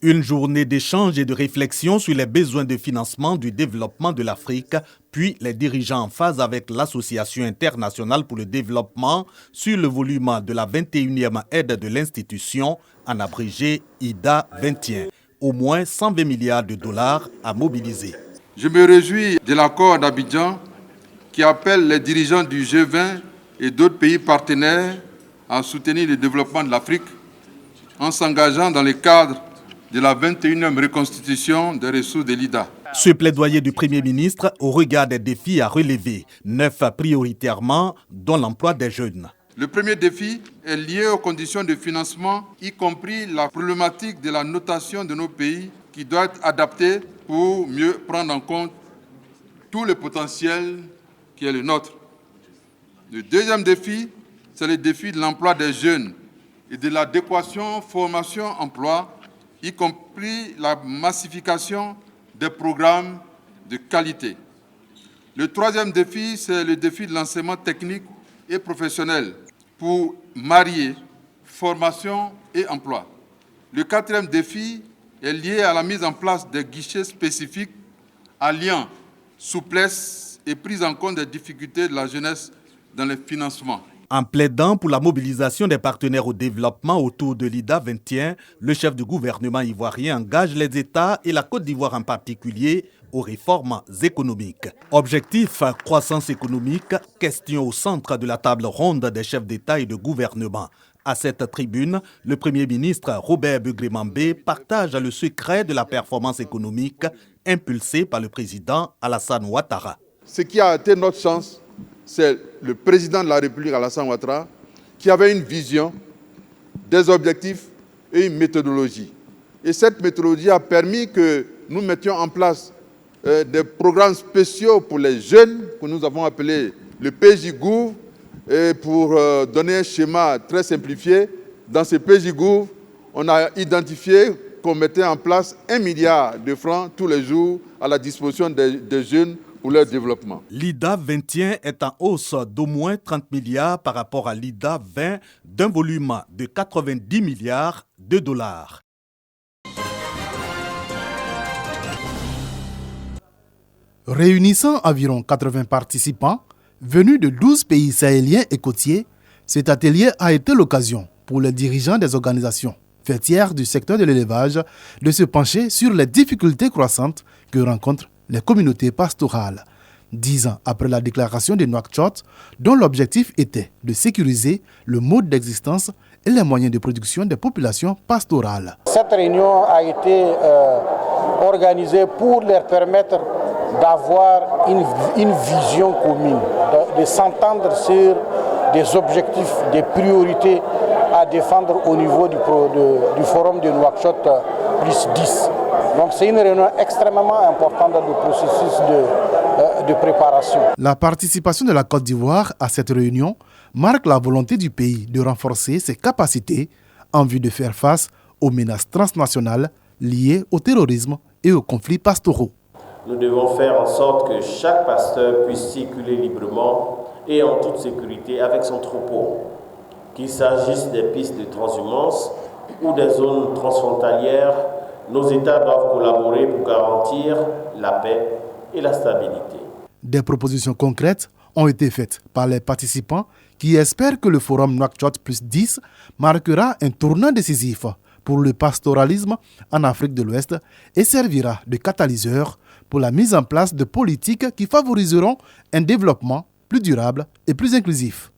Une journée d'échange et de réflexion sur les besoins de financement du développement de l'Afrique, puis les dirigeants en phase avec l'Association internationale pour le développement sur le volume de la 21e aide de l'institution, en abrégé IDA 21. Au moins 120 milliards de dollars à mobiliser. Je me réjouis de l'accord d'Abidjan qui appelle les dirigeants du G20 et d'autres pays partenaires à soutenir le développement de l'Afrique en s'engageant dans le cadre de la 21e reconstitution des ressources de l'IDA. Ce plaidoyer du Premier ministre au regard des défis à relever, 9 prioritairement, dont l'emploi des jeunes. Le premier défi est lié aux conditions de financement, y compris la problématique de la notation de nos pays qui doit être adaptée pour mieux prendre en compte tout le potentiel qui est le nôtre. Le deuxième défi, c'est le défi de l'emploi des jeunes et de l'adéquation formation-emploi, y compris la massification des programmes de qualité. Le troisième défi, c'est le défi de l'enseignement technique et professionnel pour marier formation et emploi. Le quatrième défi est lié à la mise en place des guichets spécifiques alliant souplesse et prise en compte des difficultés de la jeunesse dans le financement. En plaidant pour la mobilisation des partenaires au développement autour de l'IDA 21, le chef du gouvernement ivoirien engage les États et la Côte d'Ivoire en particulier aux réformes économiques. Objectif, croissance économique, question au centre de la table ronde des chefs d'État et de gouvernement. À cette tribune, le Premier ministre Robert Begré-Mambé partage le secret de la performance économique impulsée par le président Alassane Ouattara. Ce qui a été notre chance, c'est le président de la République, Alassane Ouattara, qui avait une vision, des objectifs et une méthodologie. Et cette méthodologie a permis que nous mettions en place des programmes spéciaux pour les jeunes, que nous avons appelés le PJGouv, et pour donner un schéma très simplifié. Dans ce PJGouv, on a identifié qu'on mettait en place 1 milliard de francs tous les jours à la disposition des jeunes pour leur développement. L'IDA 21 est en hausse d'au moins 30 milliards par rapport à l'IDA 20 d'un volume de 90 milliards de dollars. Réunissant environ 80 participants venus de 12 pays sahéliens et côtiers, cet atelier a été l'occasion pour les dirigeants des organisations faîtières du secteur de l'élevage de se pencher sur les difficultés croissantes que rencontrent les communautés pastorales. 10 ans après la déclaration de Nouakchott, dont l'objectif était de sécuriser le mode d'existence et les moyens de production des populations pastorales. Cette réunion a été organisée pour leur permettre d'avoir une vision commune, de s'entendre sur des objectifs, des priorités à défendre au niveau du forum de Nouakchott plus 10. Donc c'est une réunion extrêmement importante dans le processus de préparation. La participation de la Côte d'Ivoire à cette réunion marque la volonté du pays de renforcer ses capacités en vue de faire face aux menaces transnationales liées au terrorisme et aux conflits pastoraux. Nous devons faire en sorte que chaque pasteur puisse circuler librement et en toute sécurité avec son troupeau. Qu'il s'agisse des pistes de transhumance ou des zones transfrontalières, nos États doivent collaborer pour garantir la paix et la stabilité. Des propositions concrètes ont été faites par les participants qui espèrent que le forum Nouakchott plus 10 marquera un tournant décisif pour le pastoralisme en Afrique de l'Ouest et servira de catalyseur pour la mise en place de politiques qui favoriseront un développement plus durable et plus inclusif.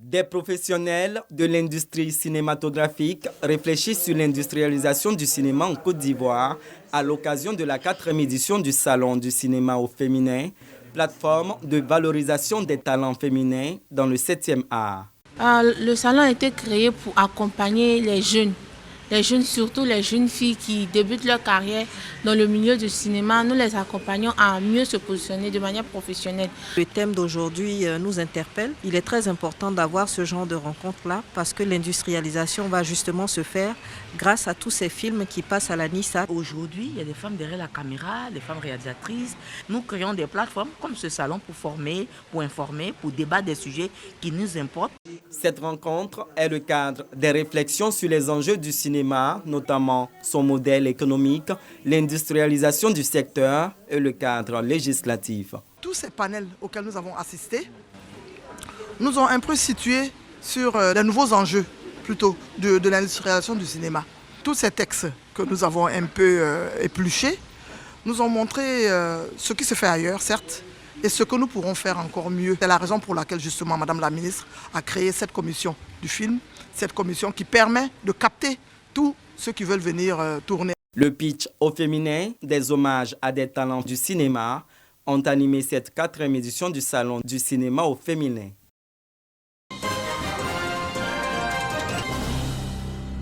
Des professionnels de l'industrie cinématographique réfléchissent sur l'industrialisation du cinéma en Côte d'Ivoire à l'occasion de la 4e édition du Salon du cinéma au féminin, plateforme de valorisation des talents féminins dans le 7e art. Le salon a été créé pour accompagner les jeunes, surtout les jeunes filles qui débutent leur carrière dans le milieu du cinéma. Nous les accompagnons à mieux se positionner de manière professionnelle. Le thème d'aujourd'hui nous interpelle. Il est très important d'avoir ce genre de rencontre-là parce que l'industrialisation va justement se faire grâce à tous ces films qui passent à la NISA. Aujourd'hui, il y a des femmes derrière la caméra, des femmes réalisatrices. Nous créons des plateformes comme ce salon pour former, pour informer, pour débattre des sujets qui nous importent. Cette rencontre est le cadre des réflexions sur les enjeux du cinéma, notamment son modèle économique, l'industrialisation du secteur et le cadre législatif. Tous ces panels auxquels nous avons assisté nous ont un peu situés sur les nouveaux enjeux plutôt de l'industrialisation du cinéma. Tous ces textes que nous avons un peu épluchés nous ont montré ce qui se fait ailleurs, certes, et ce que nous pourrons faire encore mieux. C'est la raison pour laquelle justement Madame la ministre a créé cette commission du film, cette commission qui permet de capter tous ceux qui veulent venir tourner. Le pitch au féminin, des hommages à des talents du cinéma, ont animé cette 4e édition du Salon du cinéma au féminin.